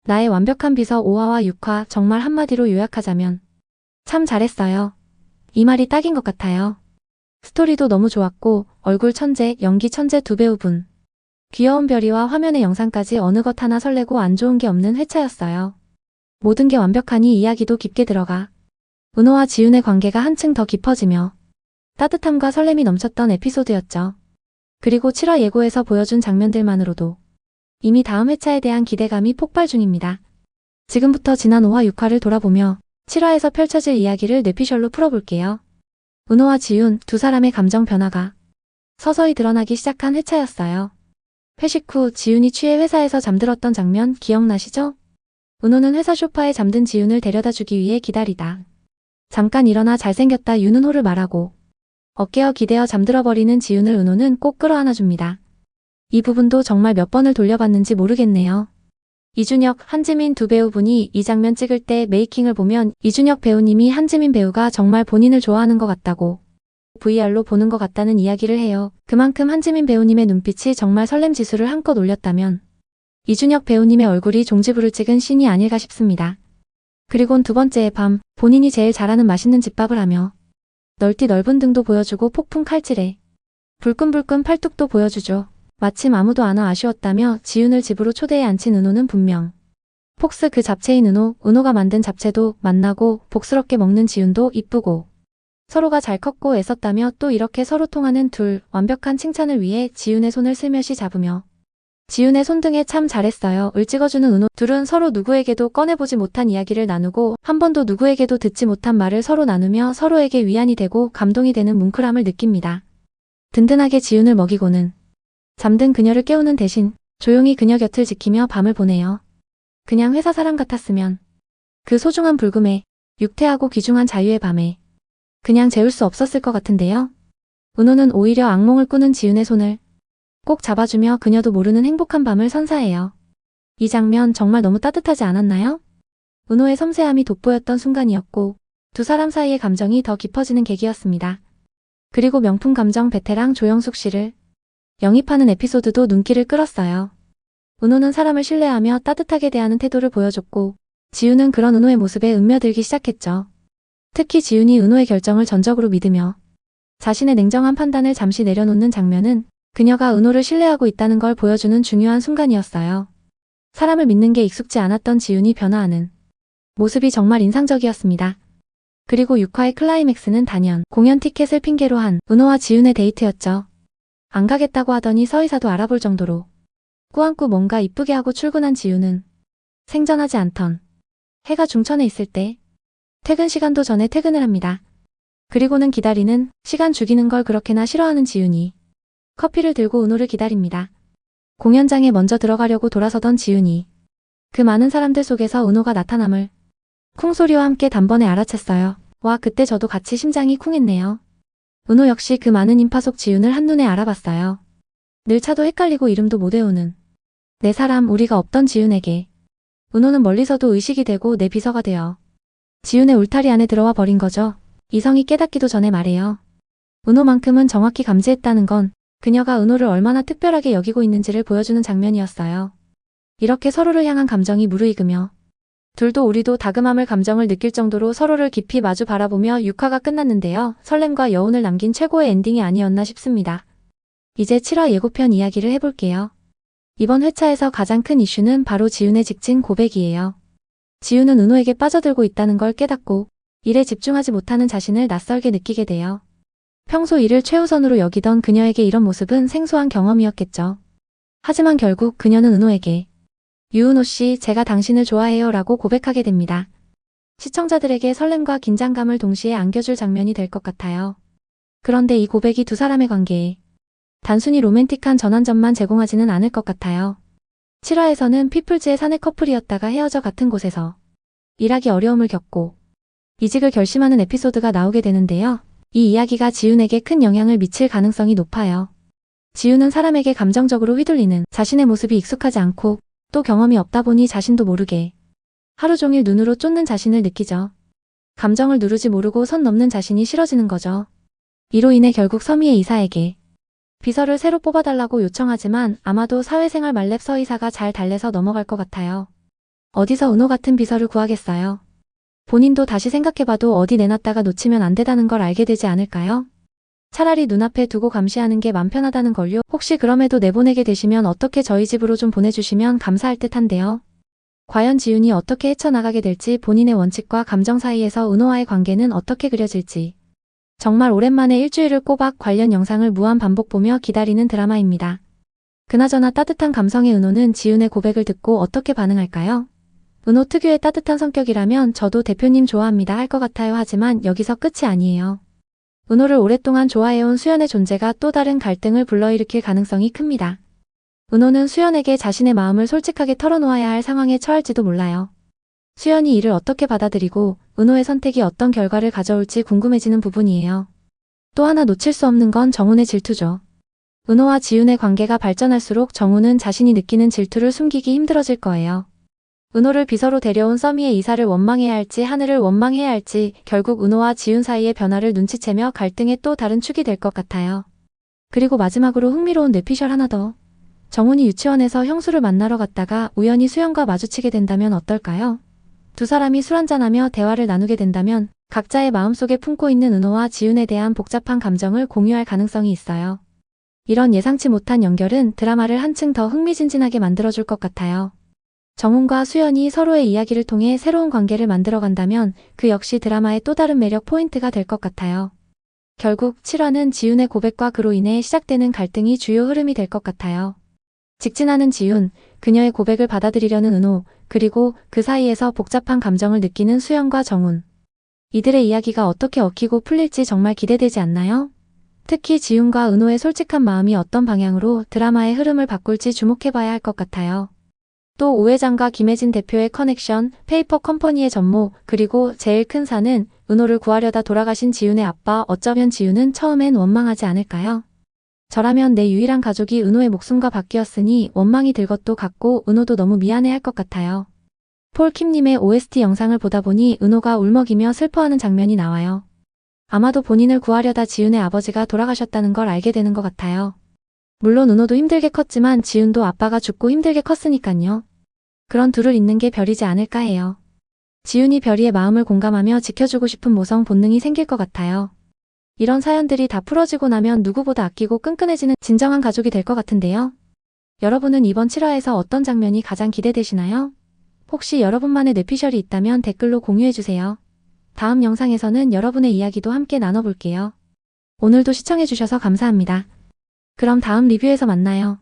나의 완벽한 비서 5화와 6화 정말 한마디로 요약하자면 참 잘했어요. 이 말이 딱인 것 같아요. 스토리도 너무 좋았고 얼굴 천재, 연기 천재 두 배우분. 귀여운 별이와 화면의 영상까지 어느 것 하나 설레고 안 좋은 게 없는 회차였어요. 모든 게 완벽하니 이야기도 깊게 들어가 은호와 지윤의 관계가 한층 더 깊어지며 따뜻함과 설렘이 넘쳤던 에피소드였죠. 그리고 7화 예고에서 보여준 장면들만으로도 이미 다음 회차에 대한 기대감이 폭발 중입니다. 지금부터 지난 5화 6화를 돌아보며 7화에서 펼쳐질 이야기를 뇌피셜로 풀어볼게요. 은호와 지윤 두 사람의 감정 변화가 서서히 드러나기 시작한 회차였어요. 회식 후 지윤이 취해 회사에서 잠들었던 장면 기억나시죠? 은호는 회사 소파에 잠든 지윤을 데려다주기 위해 기다리다 잠깐 일어나 잘생겼다 윤은호를 말하고 어깨어 기대어 잠들어버리는 지윤을 은호는 꼭 끌어안아줍니다. 이 부분도 정말 몇 번을 돌려봤는지 모르겠네요. 이준혁, 한지민 두 배우분이 이 장면 찍을 때 메이킹을 보면 이준혁 배우님이 한지민 배우가 정말 본인을 좋아하는 것 같다고 VR로 보는 것 같다는 이야기를 해요. 그만큼 한지민 배우님의 눈빛이 정말 설렘 지수를 한껏 올렸다면 이준혁 배우님의 얼굴이 종지부를 찍은 씬이 아닐까 싶습니다. 그리곤 두 번째의 밤, 본인이 제일 잘하는 맛있는 집밥을 하며 넓디 넓은 등도 보여주고 폭풍 칼질에 불끈불끈 팔뚝도 보여주죠. 마침 아무도 안 와 아쉬웠다며 지윤을 집으로 초대해 앉힌 은호는 분명 폭스 그 잡채인 은호가 만든 잡채도 맛나고 복스럽게 먹는 지윤도 이쁘고 서로가 잘 컸고 애썼다며 또 이렇게 서로 통하는 둘 완벽한 칭찬을 위해 지윤의 손을 슬며시 잡으며 지윤의 손등에 참 잘했어요 을 찍어주는 은호. 둘은 서로 누구에게도 꺼내보지 못한 이야기를 나누고 한 번도 누구에게도 듣지 못한 말을 서로 나누며 서로에게 위안이 되고 감동이 되는 뭉클함을 느낍니다. 든든하게 지윤을 먹이고는 잠든 그녀를 깨우는 대신 조용히 그녀 곁을 지키며 밤을 보내요. 그냥 회사 사람 같았으면 그 소중한 불금에 유쾌하고 귀중한 자유의 밤에 그냥 재울 수 없었을 것 같은데요. 은호는 오히려 악몽을 꾸는 지윤의 손을 꼭 잡아주며 그녀도 모르는 행복한 밤을 선사해요. 이 장면 정말 너무 따뜻하지 않았나요? 은호의 섬세함이 돋보였던 순간이었고 두 사람 사이의 감정이 더 깊어지는 계기였습니다. 그리고 명품 감정 베테랑 조영숙 씨를 영입하는 에피소드도 눈길을 끌었어요. 은호는 사람을 신뢰하며 따뜻하게 대하는 태도를 보여줬고 지윤은 그런 은호의 모습에 ը며들기 시작했죠. 특히 지윤이 은호의 결정을 전적으로 믿으며 자신의 냉정한 판단을 잠시 내려놓는 장면은 그녀가 은호를 신뢰하고 있다는 걸 보여주는 중요한 순간이었어요. 사람을 믿는 게 익숙지 않았던 지윤이 변화하는 모습이 정말 인상적이었습니다. 그리고 6화의 클라이맥스는 단연 공연 티켓을 핑계로 한 은호와 지윤의 데이트였죠. 안 가겠다고 하더니 서의사도 알아볼 정도로 꾸안꾸 뭔가 이쁘게 하고 출근한 지윤은 생전하지 않던 해가 중천에 있을 때 퇴근 시간도 전에 퇴근을 합니다. 그리고는 기다리는 시간 죽이는 걸 그렇게나 싫어하는 지윤이 커피를 들고 은호를 기다립니다. 공연장에 먼저 들어가려고 돌아서던 지윤이 그 많은 사람들 속에서 은호가 나타남을 쿵소리와 함께 단번에 알아챘어요. 와 그때 저도 같이 심장이 쿵했네요. 은호 역시 그 많은 인파 속 지윤을 한눈에 알아봤어요. 늘 차도 헷갈리고 이름도 못 외우는 내 사람 우리가 없던 지윤에게 은호는 멀리서도 의식이 되고 내 비서가 되어 지윤의 울타리 안에 들어와 버린 거죠. 이성이 깨닫기도 전에 말해요. 은호만큼은 정확히 감지했다는 건 그녀가 은호를 얼마나 특별하게 여기고 있는지를 보여주는 장면이었어요. 이렇게 서로를 향한 감정이 무르익으며 둘도 우리도 다금함을 감정을 느낄 정도로 서로를 깊이 마주 바라보며 6화가 끝났는데요. 설렘과 여운을 남긴 최고의 엔딩이 아니었나 싶습니다. 이제 7화 예고편 이야기를 해볼게요. 이번 회차에서 가장 큰 이슈는 바로 지윤의 직진 고백이에요. 지윤은 은호에게 빠져들고 있다는 걸 깨닫고 일에 집중하지 못하는 자신을 낯설게 느끼게 돼요. 평소 일을 최우선으로 여기던 그녀에게 이런 모습은 생소한 경험이었겠죠. 하지만 결국 그녀는 은호에게 유은호 씨, 제가 당신을 좋아해요 라고 고백하게 됩니다. 시청자들에게 설렘과 긴장감을 동시에 안겨줄 장면이 될 것 같아요. 그런데 이 고백이 두 사람의 관계에 단순히 로맨틱한 전환점만 제공하지는 않을 것 같아요. 7화에서는 피플즈의 사내 커플이었다가 헤어져 같은 곳에서 일하기 어려움을 겪고 이직을 결심하는 에피소드가 나오게 되는데요. 이 이야기가 지윤에게 큰 영향을 미칠 가능성이 높아요. 지윤은 사람에게 감정적으로 휘둘리는 자신의 모습이 익숙하지 않고 또 경험이 없다 보니 자신도 모르게 하루 종일 눈으로 쫓는 자신을 느끼죠. 감정을 누르지 모르고 선 넘는 자신이 싫어지는 거죠. 이로 인해 결국 서미의 이사에게 비서를 새로 뽑아달라고 요청하지만 아마도 사회생활 말렙 서이사가 잘 달래서 넘어갈 것 같아요. 어디서 은호 같은 비서를 구하겠어요. 본인도 다시 생각해봐도 어디 내놨다가 놓치면 안 되다는 걸 알게 되지 않을까요? 차라리 눈앞에 두고 감시하는 게 맘 편하다는 걸요. 혹시 그럼에도 내보내게 되시면 어떻게 저희 집으로 좀 보내주시면 감사할 듯한데요. 과연 지윤이 어떻게 헤쳐나가게 될지, 본인의 원칙과 감정 사이에서 은호와의 관계는 어떻게 그려질지. 정말 오랜만에 일주일을 꼬박 관련 영상을 무한 반복 보며 기다리는 드라마입니다. 그나저나 따뜻한 감성의 은호는 지윤의 고백을 듣고 어떻게 반응할까요? 은호 특유의 따뜻한 성격이라면 저도 대표님 좋아합니다 할 것 같아요. 하지만 여기서 끝이 아니에요. 은호를 오랫동안 좋아해온 수연의 존재가 또 다른 갈등을 불러일으킬 가능성이 큽니다. 은호는 수연에게 자신의 마음을 솔직하게 털어놓아야 할 상황에 처할지도 몰라요. 수연이 이를 어떻게 받아들이고 은호의 선택이 어떤 결과를 가져올지 궁금해지는 부분이에요. 또 하나 놓칠 수 없는 건 정훈의 질투죠. 은호와 지윤의 관계가 발전할수록 정훈은 자신이 느끼는 질투를 숨기기 힘들어질 거예요. 은호를 비서로 데려온 써미의 이사를 원망해야 할지 하늘을 원망해야 할지, 결국 은호와 지윤 사이의 변화를 눈치채며 갈등의 또 다른 축이 될 것 같아요. 그리고 마지막으로 흥미로운 뇌피셜 하나 더. 정훈이 유치원에서 형수를 만나러 갔다가 우연히 수연과 마주치게 된다면 어떨까요? 두 사람이 술 한잔하며 대화를 나누게 된다면 각자의 마음속에 품고 있는 은호와 지윤에 대한 복잡한 감정을 공유할 가능성이 있어요. 이런 예상치 못한 연결은 드라마를 한층 더 흥미진진하게 만들어줄 것 같아요. 정훈과 수연이 서로의 이야기를 통해 새로운 관계를 만들어간다면 그 역시 드라마의 또 다른 매력 포인트가 될 것 같아요. 결국 7화는 지윤의 고백과 그로 인해 시작되는 갈등이 주요 흐름이 될 것 같아요. 직진하는 지윤, 그녀의 고백을 받아들이려는 은호, 그리고 그 사이에서 복잡한 감정을 느끼는 수연과 정훈. 이들의 이야기가 어떻게 얽히고 풀릴지 정말 기대되지 않나요? 특히 지윤과 은호의 솔직한 마음이 어떤 방향으로 드라마의 흐름을 바꿀지 주목해봐야 할 것 같아요. 또 오 회장과 김혜진 대표의 커넥션, 페이퍼 컴퍼니의 전모, 그리고 제일 큰 사는 은호를 구하려다 돌아가신 지윤의 아빠. 어쩌면 지윤은 처음엔 원망하지 않을까요? 저라면 내 유일한 가족이 은호의 목숨과 바뀌었으니 원망이 들 것도 같고 은호도 너무 미안해할 것 같아요. 폴킴님의 OST 영상을 보다 보니 은호가 울먹이며 슬퍼하는 장면이 나와요. 아마도 본인을 구하려다 지윤의 아버지가 돌아가셨다는 걸 알게 되는 것 같아요. 물론 은호도 힘들게 컸지만 지윤도 아빠가 죽고 힘들게 컸으니깐요. 그런 둘을 잇는 게 별이지 않을까 해요. 지윤이 별이의 마음을 공감하며 지켜주고 싶은 모성 본능이 생길 것 같아요. 이런 사연들이 다 풀어지고 나면 누구보다 아끼고 끈끈해지는 진정한 가족이 될 것 같은데요. 여러분은 이번 7화에서 어떤 장면이 가장 기대되시나요? 혹시 여러분만의 뇌피셜이 있다면 댓글로 공유해주세요. 다음 영상에서는 여러분의 이야기도 함께 나눠볼게요. 오늘도 시청해주셔서 감사합니다. 그럼 다음 리뷰에서 만나요.